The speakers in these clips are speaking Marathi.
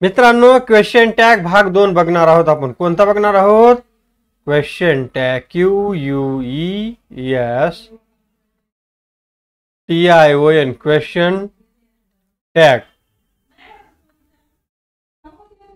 मित्रांनो, क्वेश्चन टॅग भाग 2 बघणार आहोत आपण. कोणता बघणार आहोत? Question tag QUESTION question tag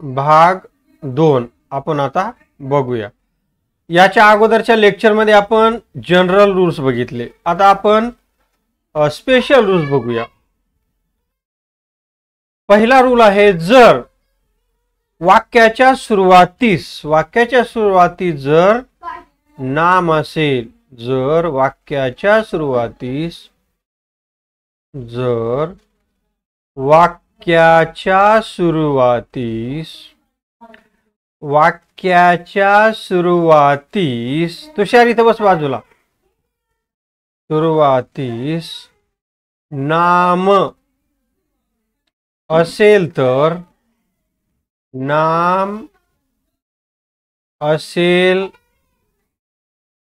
भाग 2 आपण आता बघूया. याच्या अगोदरच्या लेक्चर मध्ये आपण जनरल रूल्स बघितले. आता आपण स्पेशल रूल्स बघूया. पहिला रूल आहे, जर वाक्याच्या सुरुवातीस जर नाम असेल, जर वाक्याच्या सुरुवातीस तुषार इथं बस बाजूला, सुरुवातीस नाम असेल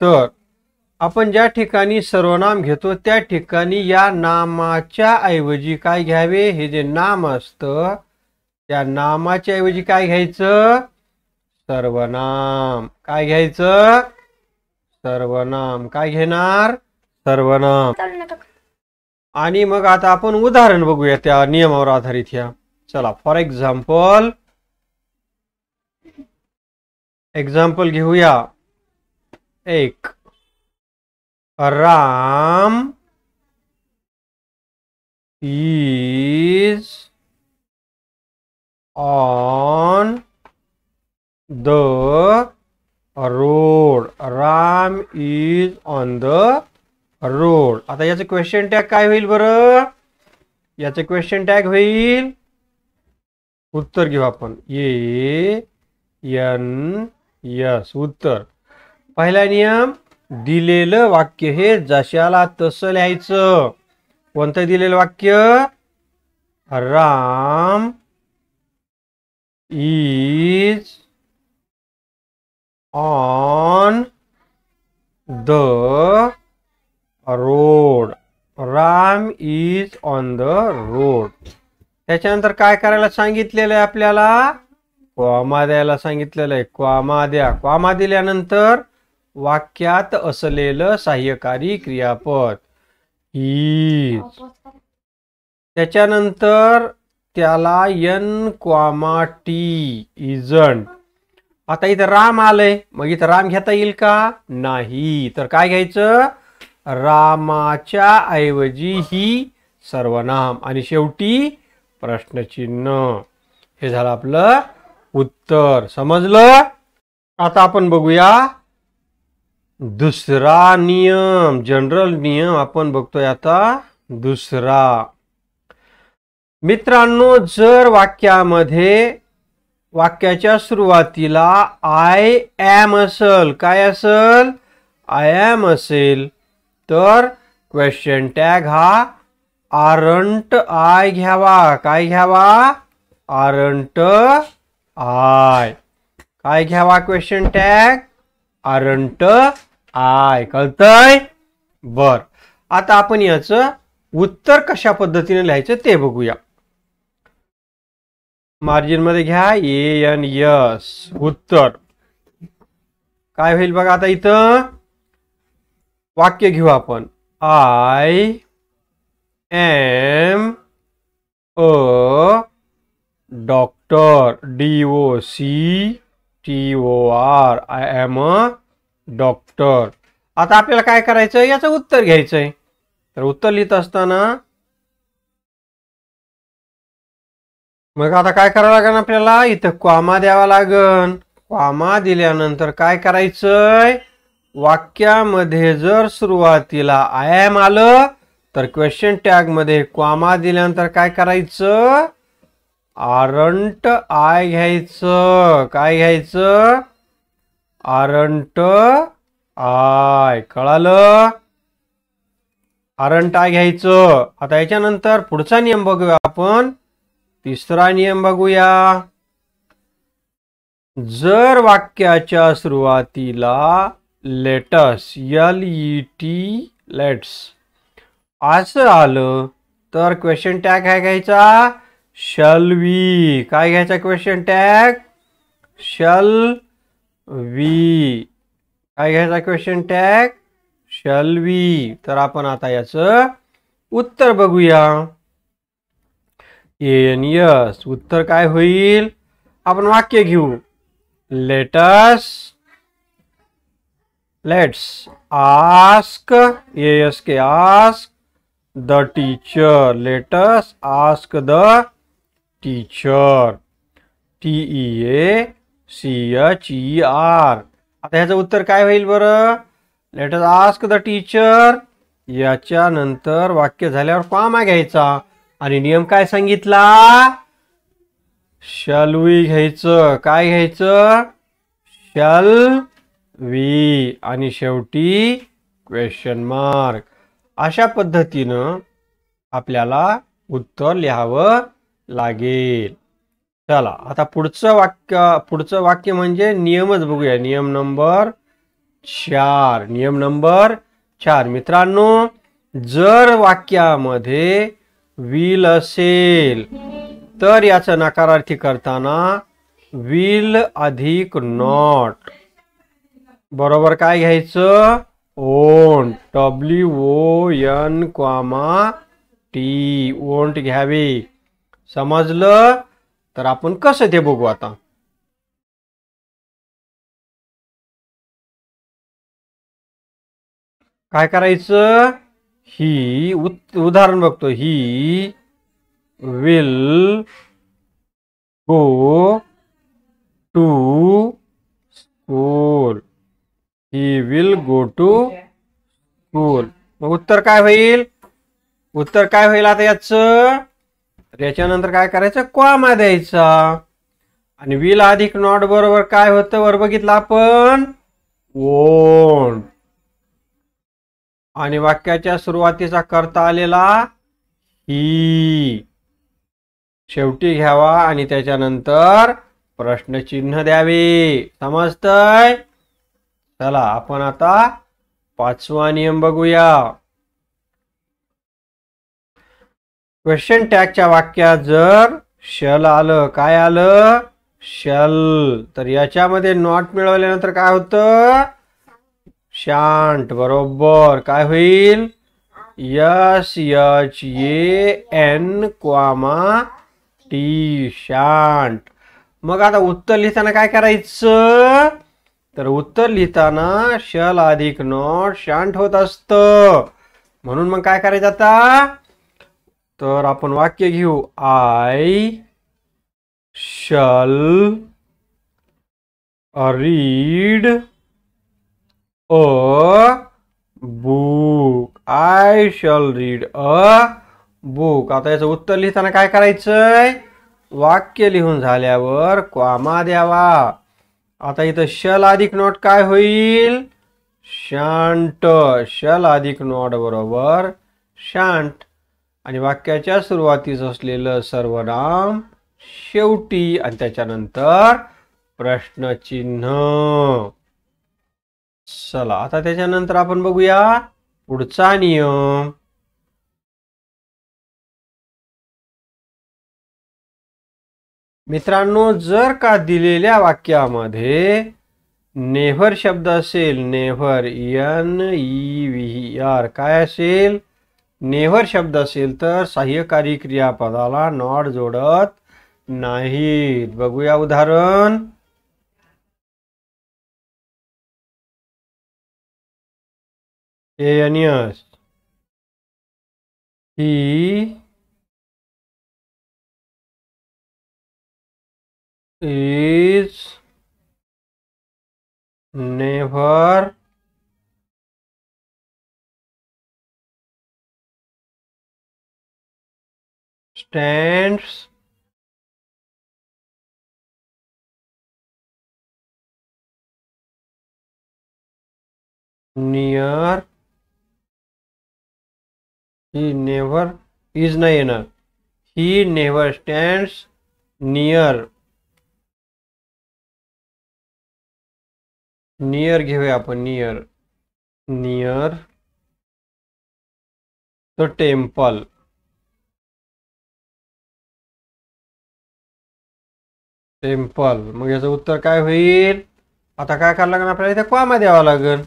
तर आपण ज्या ठिकाणी सर्वनाम घेतो त्या ठिकाणी या नामाच्या ऐवजी काय घ्यावे? हे जे नाम असतं त्या नामाच्या ऐवजी काय घ्यायचं? सर्वनाम. काय घ्यायचं? सर्वनाम. काय घेणार? सर्वनाम. आणि मग आता आपण उदाहरण बघूया त्या नियमावर आधारित. ह्या चला, फॉर एक्झाम्पल घेऊया. एक, Ram is on the road. Ram is on the road. आता याचं क्वेश्चन टॅग काय होईल बरं? याचं क्वेश्चन टॅग होईल, उत्तर घेऊ आपण, ANS उत्तर. पहिला नियम, दिलेलं वाक्य हे जशाला तसं लिहायचं. कोणतं दिलेलं वाक्य? Ram is on the road. Ram is on the road. त्याच्यानंतर काय करायला सांगितलेलं आहे आपल्याला? कॉमा द्यायला सांगितलेलं आहे. कॉमा द्या. कॉमा दिल्यानंतर वाक्यात असलेलं सहाय्यकारी क्रियापद इज. त्याच्यानंतर त्याला N, इजंट. आता इथं राम आलंय, मग इथं राम घेता येईल का? नाही. तर काय घ्यायचं? रामाच्या ऐवजी ही सर्वनाम आणि शेवटी प्रश्नचिन्ह. हे झालं आपलं उत्तर. समजलं? आता आपण बघूया दुसरा नियम. जनरल नियम आपण बघतोय आता दुसरा. मित्रांनो, जर वाक्याच्या सुरुवातीला आय एम असेल, काय असेल? आय एम असेल, तर क्वेश्चन टॅग हा आरंट आय घ्यावा. काय घ्यावा? Aren't I. काय घ्यावा क्वेश्चन टॅग? Aren't I. कळतंय? बर. आता आपण याचं उत्तर कशा पद्धतीने लिहायचं ते बघूया. मार्जिन मध्ये घ्या ANS उत्तर. काय होईल बघा. आता इथं वाक्य घेऊ आपण. I am a doctor. DOCTOR. I am a doctor. आता आपल्याला काय करायचं? याचं उत्तर घ्यायचंय. तर उत्तर लिहित असताना मग आता काय करावं लागेल आपल्याला? इथं कॉमा द्यावा लागेल. कॉमा दिल्यानंतर काय करायचंय? वाक्यामध्ये जर सुरुवातीला आय एम आलं तर क्वेश्चन टॅग मध्ये कॉमा दिल्यानंतर काय करायचं? आरंट आय घ्यायचं. काय घ्यायचं? Aren't I. कळालं? आरंट आय घ्यायचं. आता याच्यानंतर पुढचा नियम बघूया आपण. तिसरा नियम बघूया. जर वाक्याच्या सुरुवातीला लेटस लेट्स असं आलं तर क्वेश्चन टॅग काय घ्यायचा? शल वी काय घ्यायचा क्वेश्चन टॅग शल वी काय घ्यायचा क्वेश्चन टॅग शल वी. तर आपण आता याचं उत्तर बघूया. यस उत्तर काय होईल आपण वाक्य घेऊ. Let's ask ASK ask the teacher. Let's ask the teacher TEACHER. आता ह्याचं उत्तर काय होईल बरं. लेटस आस्क द टीचर याच्या नंतर वाक्य झाल्यावर कॉमा घ्यायचा आणि नियम काय सांगितला शल वी घ्यायचं. काय घ्यायचं शल वी आणि शेवटी क्वेश्चन मार्क. अशा पद्धतीनं आपल्याला उत्तर लिहावं लागेल. चला आता पुढचं वाक्य म्हणजे नियमच बघूया. नियम नंबर 4. मित्रांनो जर वाक्यामध्ये विल असेल तर याचं नकारार्थी करताना विल अधिक नॉट बरोबर काय घ्यायचं ओंट WONT ओंट घ्यावे. समजलं. तर आपण कसं ते बघू. आता काय करायचं ही उदाहरण बघतो. He will go to school. He will go to school. मग उत्तर काय होईल आता याच्यानंतर काय करायचं कॉमा द्यायचा आणि विल अधिक नॉट बरोबर काय होतं वर बघितलं आपण वोंट आणि वाक्याच्या सुरुवातीचा करता आलेला ही शेवटी घ्यावा आणि त्याच्यानंतर प्रश्नचिन्ह द्यावे. समजतंय. चला आपण आता 5वा नियम बघूया. क्वेश्चन टॅगच्या वाक्यात जर शल आलं काय आलं शल तर याच्यामध्ये नॉट मिळवल्यानंतर काय होतं शांट. बरोबर काय होईल SHANT शांट. मग आता उत्तर लिहिताना काय करायचं तर उत्तर लिहिताना शल अधिक नॉट शांत होत असतं. म्हणून मग काय करायचं आता तर आपण वाक्य घेऊ. I shall read a book. I shall read a book. आता याचं उत्तर लिहिताना काय करायचंय वाक्य लिहून झाल्यावर कॉमा द्यावा. आता इथं शल अधिक नॉट काय होईल शांत. शल अधिक नॉट बरोबर शांत आणि वाक्याच्या सुरुवातीस असलेलं सर्वनाम शेवटी आणि त्याच्यानंतर प्रश्नचिन्ह. चला आता त्याच्यानंतर आपण बघूया पुढचा नियम. मित्रांनो जर का दिलेल्या वाक्यामध्ये नेव्हर शब्द असेल नेव्हर NEVER काय असेल नेव्हर शब्द असेल तर सहाय्यकारी क्रियापदाला नॉट जोडत नाहीत. बघूया उदाहरण. ANS he is never stands near. He never is नाही येणार. He never stands near. Near घेऊया आपण नियर द टेम्पल. सिंपल. मग याचं उत्तर काय होईल? आता काय करावं लागेल आपल्याला? इथे कॉमा द्यावा लागेल.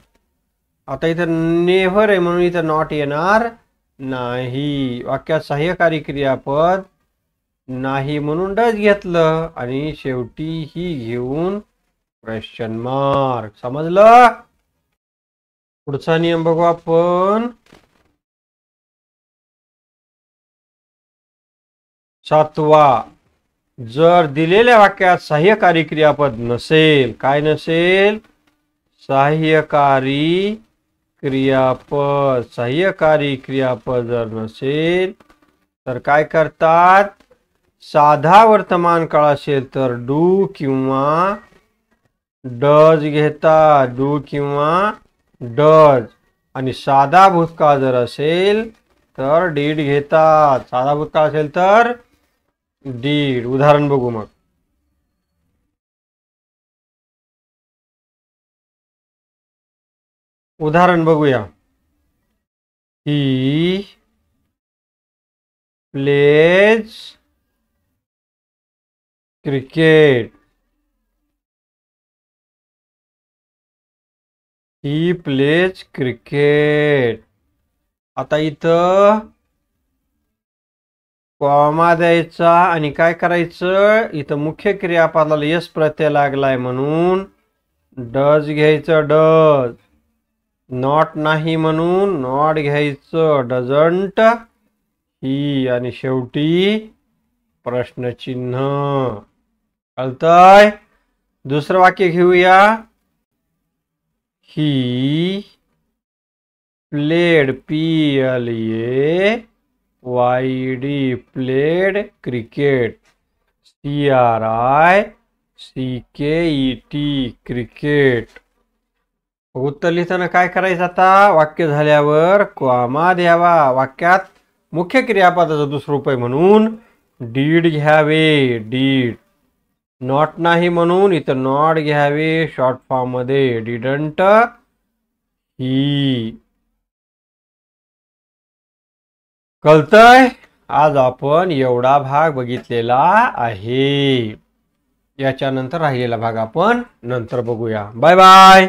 आता इथं नेव्हर आहे म्हणून इथं नॉट येणार नाही. वाक्यात सहाय्यकारी क्रियापद नाही म्हणून डज घेतलं आणि शेवटी ही घेऊन क्वेश्चन मार्क. समजलं? पुढचा नियम बघू आपण. 7वा, जर दिलेल्या वाक्यात सहाय्यकारी क्रियापद नसेल, काय नसेल? सहाय्यकारी क्रियापद. सहाय्यकारी क्रियापद जर नसेल तर काय करतात? साधा वर्तमान काळ असेल तर डू किंवा डज घेतात. डू किंवा डज. आणि साधा भूतकाळ जर असेल तर डीड घेतात. साधा भूतकाळ असेल तर डीड. उदाहरण बघू मग. उदाहरण बघूया. He plays cricket. He plays cricket. आता इथं कॉमा द्यायचा आणि काय करायचं? इथं मुख्य क्रियापदाला यस प्रत्यय लागलाय म्हणून डज घ्यायचं. डज. नॉट नाही म्हणून नॉट घ्यायचं. डझंट. ही. आणि शेवटी प्रश्नचिन्ह. कळतंय? दुसरं वाक्य घेऊया. He played. PLAYD. Played cricket. CRICKET. Cricket. उत्तर लिहिताना काय करायचं? आता वाक्य झाल्यावर कॉमा द्यावा. वाक्यात मुख्य क्रियापदाचं दुसरं रूप आहे म्हणून डीड घ्यावे. डीड. नॉट नाही म्हणून इथं नॉट घ्यावे शॉर्ट फॉर्म मध्ये. डिडंट. ही. कळतंय? आज आपण एवढा भाग बघितलेला आहे. याच्यानंतर राहिलेला भाग आपण नंतर बघूया. Bye bye.